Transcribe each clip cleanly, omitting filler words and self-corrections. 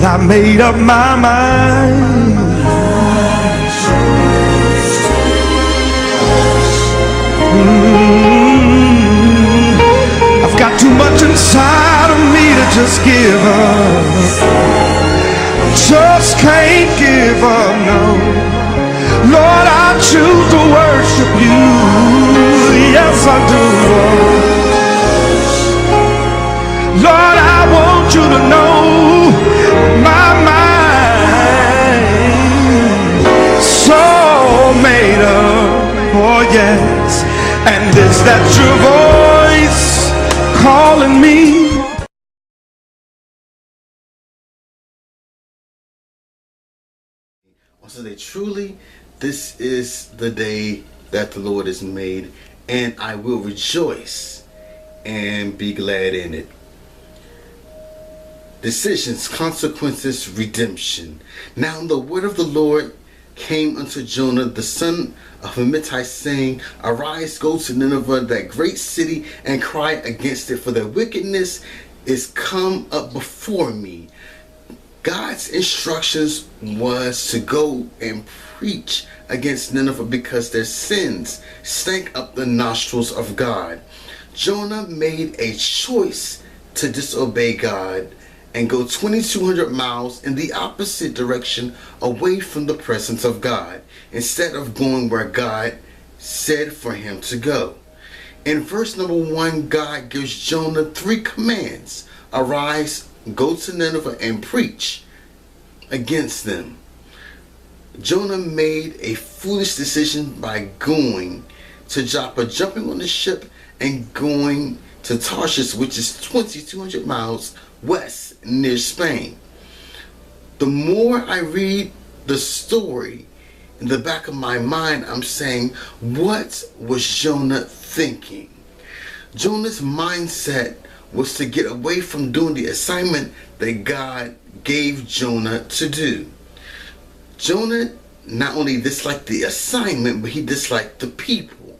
but I made up my mind. I've got too much inside of me to just give up. Just can't give up, no. Lord, I choose to worship you. Yes, I do. Lord, I want you to know my mind so made up. Oh, yes. And is that your voice calling me? So they truly, this is the day that the Lord has made, and I will rejoice and be glad in it. Decisions, consequences, redemption. Now the word of the Lord came unto Jonah, the son of Amittai, saying, Arise, go to Nineveh, that great city, and cry against it, for their wickedness is come up before me. God's instructions was to go and preach against Nineveh because their sins stank up the nostrils of God. Jonah made a choice to disobey God and go 2,200 miles in the opposite direction away from the presence of God, instead of going where God said for him to go. In verse number 1, God gives Jonah 3 commands. Arise, go to Nineveh, and preach against them. Jonah made a foolish decision by going to Joppa, jumping on the ship and going to Tarshish, which is 2,200 miles west near Spain. The more I read the story, in the back of my mind, I'm saying, what was Jonah thinking? Jonah's mindset was to get away from doing the assignment that God gave Jonah to do. Jonah not only disliked the assignment, but he disliked the people.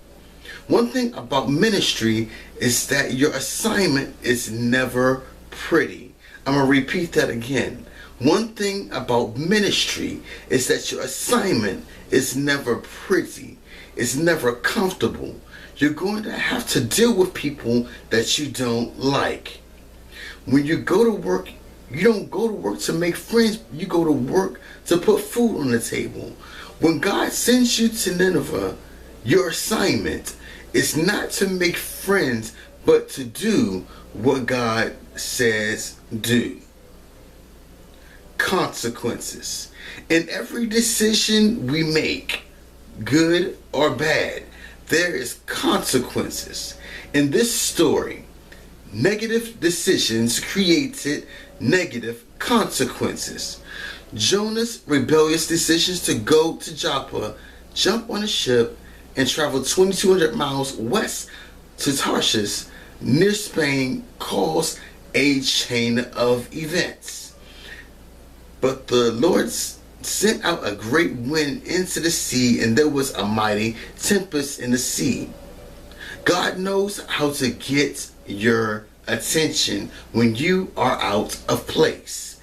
One thing about ministry is that your assignment is never pretty. I'm going to repeat that again. One thing about ministry is that your assignment is never pretty. It's never comfortable. You're going to have to deal with people that you don't like. When you go to work, you don't go to work to make friends. You go to work to put food on the table. When God sends you to Nineveh, your assignment is not to make friends, but to do what God says do. Consequences. In every decision we make, good or bad, there is consequences. In this story, negative decisions created negative consequences. Jonah's rebellious decisions to go to Joppa, jump on a ship, and travel 2,200 miles west to Tarshish near Spain caused a chain of events. But the Lord sent out a great wind into the sea, and there was a mighty tempest in the sea. God knows how to get your attention when you are out of place.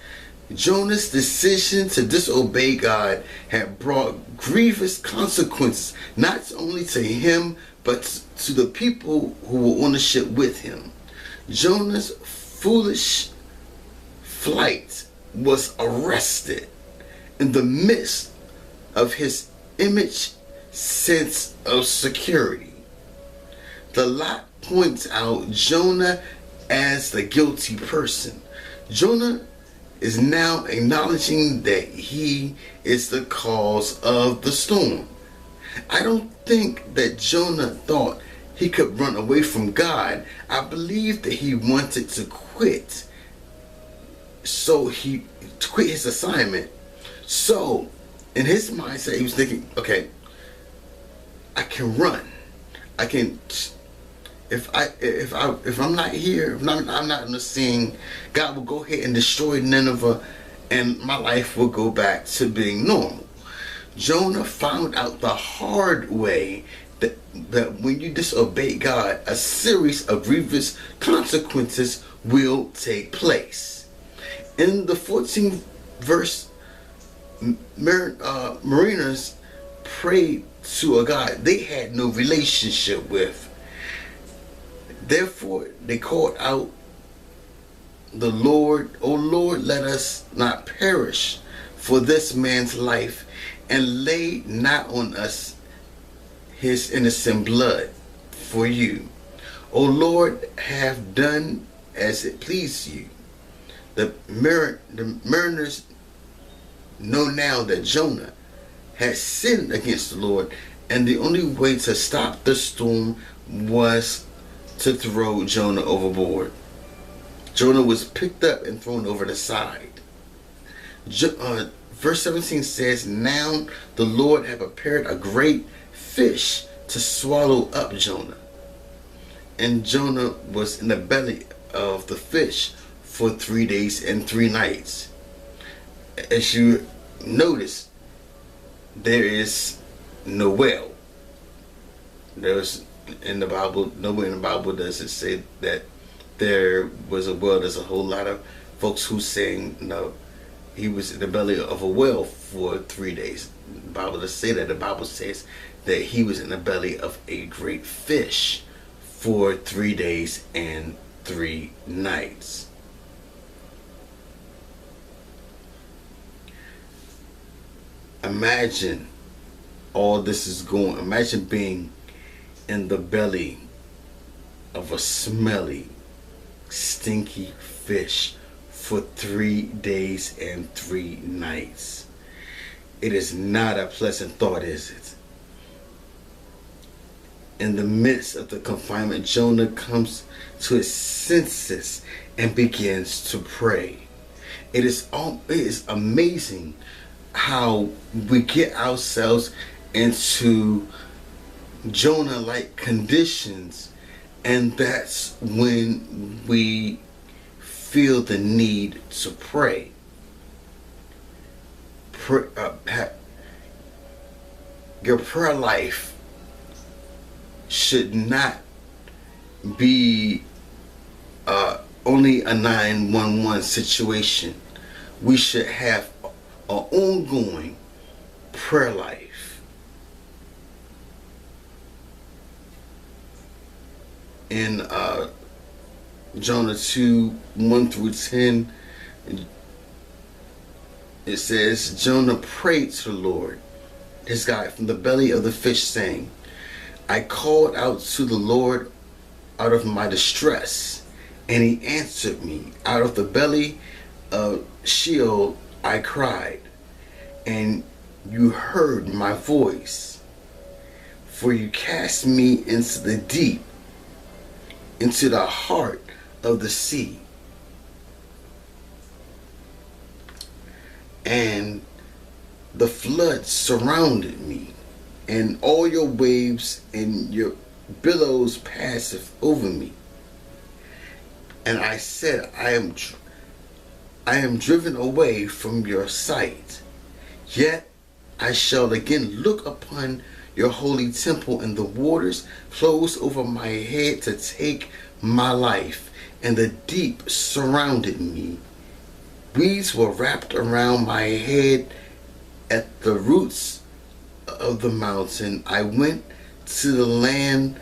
Jonah's decision to disobey God had brought grievous consequences, not only to him, but to the people who were on the ship with him. Jonah's foolish flight was arrested in the midst of his image sense of security. The lot points out Jonah as the guilty person. Jonah is now acknowledging that he is the cause of the storm. I don't think that Jonah thought he could run away from God. I believe that he wanted to quit. So he quit his assignment. So in his mindset, he was thinking, okay, I can run. I can, if I'm not here, if I'm not in the scene, God will go ahead and destroy Nineveh, and my life will go back to being normal. Jonah found out the hard way that when you disobey God, a series of grievous consequences will take place. In the 14th verse, mariners prayed to a God they had no relationship with. Therefore, they called out the Lord, "O Lord, let us not perish for this man's life, and lay not on us his innocent blood. For you, O Lord, have done as it pleased you." The mariners know now that Jonah had sinned against the Lord, and the only way to stop the storm was to throw Jonah overboard. Jonah was picked up and thrown over the side. Verse 17 says, "Now the Lord had prepared a great fish to swallow up Jonah. And Jonah was in the belly of the fish for 3 days and 3 nights." As you notice, there is no whale. There's in the Bible, nowhere in the Bible does it say that there was a whale. There's a whole lot of folks who saying no, he was in the belly of a whale for 3 days. The Bible doesn't say that. The Bible says that he was in the belly of a great fish for 3 days and 3 nights. Imagine all this is going. Imagine being in the belly of a smelly, stinky fish for 3 days and 3 nights. It is not a pleasant thought, is it? In the midst of the confinement, Jonah comes to his senses and begins to pray. It is amazing how we get ourselves into Jonah-like conditions, and that's when we feel the need to pray. Your prayer life should not be only a 911 situation. We should have an ongoing prayer life. In Jonah 2:1-10, it says, Jonah prayed to the Lord, his God, from the belly of the fish, saying, "I called out to the Lord out of my distress, and he answered me. Out of the belly of Sheol I cried, and you heard my voice. For you cast me into the deep, into the heart of the sea. And the flood surrounded me, and all your waves and your billows passed over me. And I said, I am driven away from your sight. Yet I shall again look upon your holy temple, and the waters closed over my head to take my life, and the deep surrounded me. Weeds were wrapped around my head at the roots of the mountain. I went to the land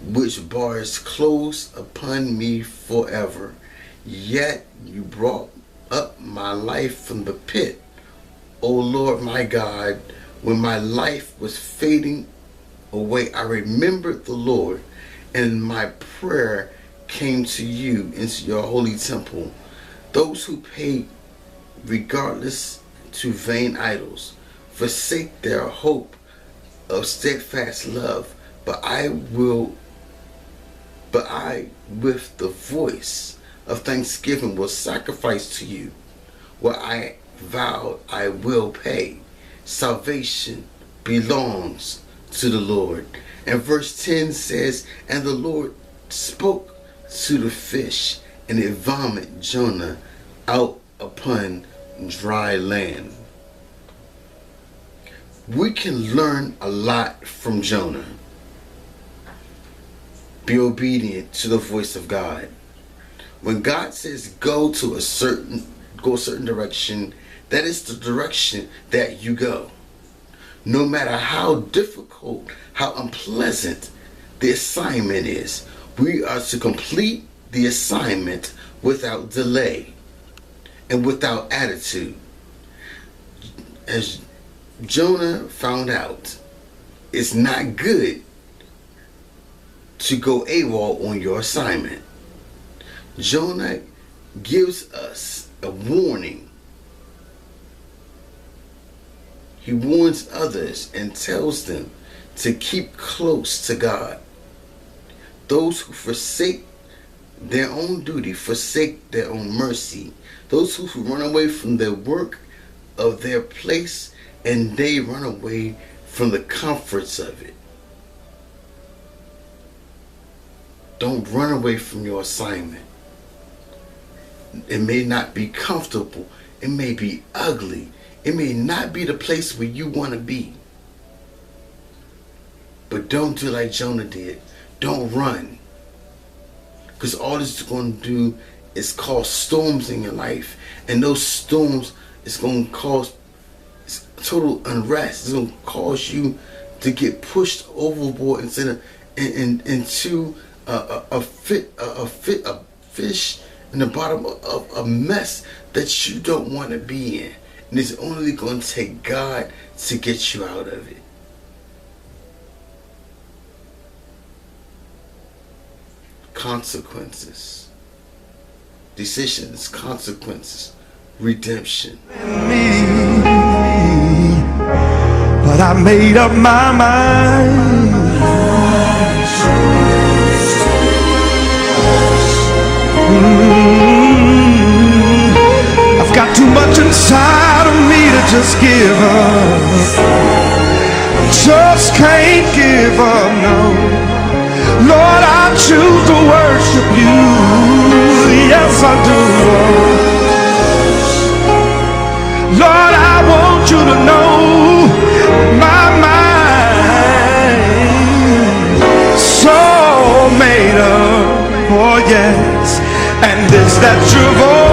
which bars close upon me forever. Yet you brought up my life from the pit, O Lord my God. When my life was fading away, I remembered the Lord, and my prayer came to you into your holy temple. Those who pay regardless to vain idols forsake their hope of steadfast love, but I with the voice of thanksgiving will sacrifice to you. What I vowed I will pay. Salvation belongs to the Lord. And verse 10 says, and the Lord spoke to the fish, and it vomited Jonah out upon dry land. We can learn a lot from Jonah. Be obedient to the voice of God. When God says go to a certain go a certain direction, that is the direction that you go. No matter how difficult, how unpleasant the assignment is, we are to complete the assignment without delay and without attitude. As Jonah found out, it's not good to go AWOL on your assignment. Jonah gives us a warning. He warns others and tells them to keep close to God. Those who forsake their own duty forsake their own mercy. Those who run away from their work of their place, and they run away from the comforts of it. Don't run away from your assignment. It may not be comfortable. It may be ugly. It may not be the place where you want to be. But don't do like Jonah did. Don't run. Because all it's going to do is cause storms in your life. And those storms is going to cause total unrest. It's going to cause you to get pushed overboard into a fish in the bottom of a mess that you don't want to be in. And it's only going to take God to get you out of it. Consequences. Decisions, consequences, redemption. But I made up my mind. I've got too much inside of me to just give up. Just can't give up, no. Lord, I choose to worship you. Yes, I do. Lord, I want you to know my mind so made up. Oh yes, and it's that your voice